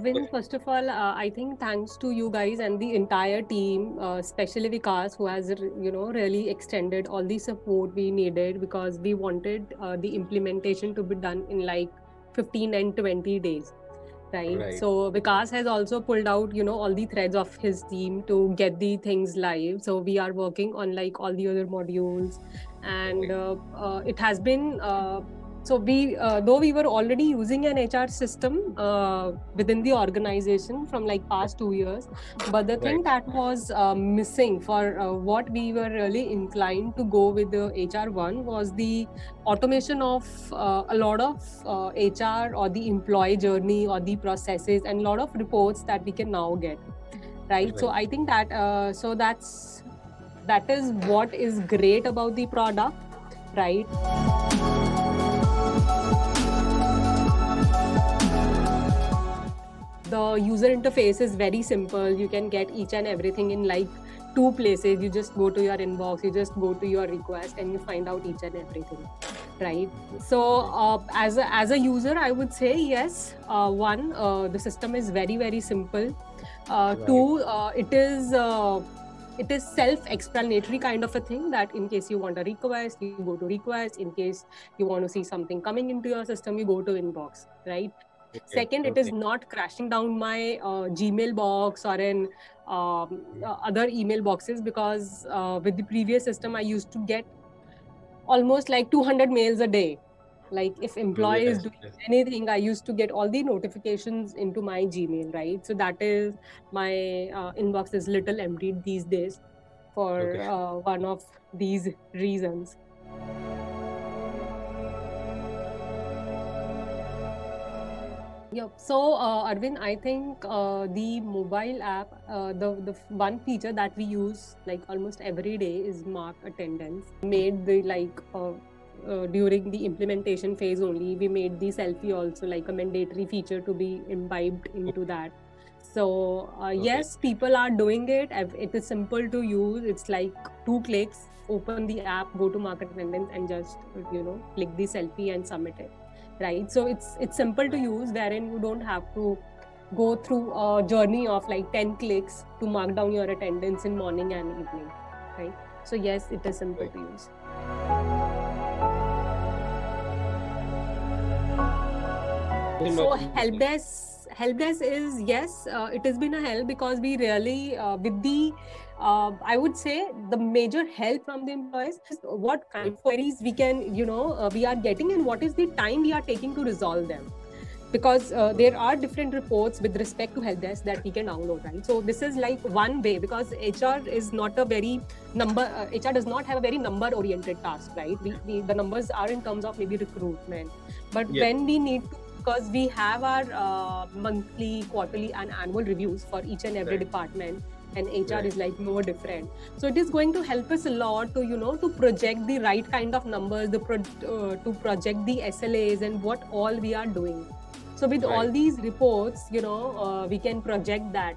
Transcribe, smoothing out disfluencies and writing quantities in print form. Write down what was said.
Arvind, first of all, I think thanks to you guys and the entire team, especially Vikas, who has really extended all the support we needed, because we wanted the implementation to be done in like 15 and 20 days. Right. Right. So Vikas has also pulled out, all the threads of his team to get the things live. So we are working on like all the other modules, and it has been. So we, though we were already using an HR system within the organization from like past 2 years, but the thing that was missing for what we were really inclined to go with the HR one was the automation of a lot of HR or the employee journey or the processes, and a lot of reports that we can now get, right? So I think that that is what is great about the product, right? The user interface is very simple. You can get each and everything in like 2 places. You just go to your inbox, you just go to your request, and you find out each and everything, right? So as a user, I would say yes. One, the system is very, very simple. Two, it is self-explanatory kind of a thing, that in case you want a request, you go to request. In case you want to see something coming into your system, you go to inbox, right? Second, it is not crashing down my Gmail box or in other email boxes, because with the previous system, I used to get almost like 200 mails a day. Like if employee is doing anything, I used to get all the notifications into my Gmail, right? So that is, my inbox is little empty these days for one of these reasons. Yep. So, Arvind, I think the mobile app, the one feature that we use like almost every day is mark attendance. Made the during the implementation phase only, we made the selfie also like a mandatory feature to be imbibed into that. So yes, people are doing it. It is simple to use. It's like 2 clicks, open the app, go to mark attendance, and just click the selfie and submit it. Right. So it's simple to use, wherein you don't have to go through a journey of like 10 clicks to mark down your attendance in morning and evening. Right. So yes, it is simple to use. So help desk is, yes, it has been a help, because we really with the I would say the major help from the employees is what kind of queries we can we are getting, and what is the time we are taking to resolve them, because there are different reports with respect to help desk that we can download, right? So this is like one way, because HR is not a very HR does not have a very number oriented task, right? The numbers are in terms of maybe recruitment, but when we need to, because we have our monthly, quarterly and annual reviews for each and every department, and HR is like no different. So it is going to help us a lot to to project the right kind of numbers, to project the SLAs and what all we are doing. So with all these reports, we can project that.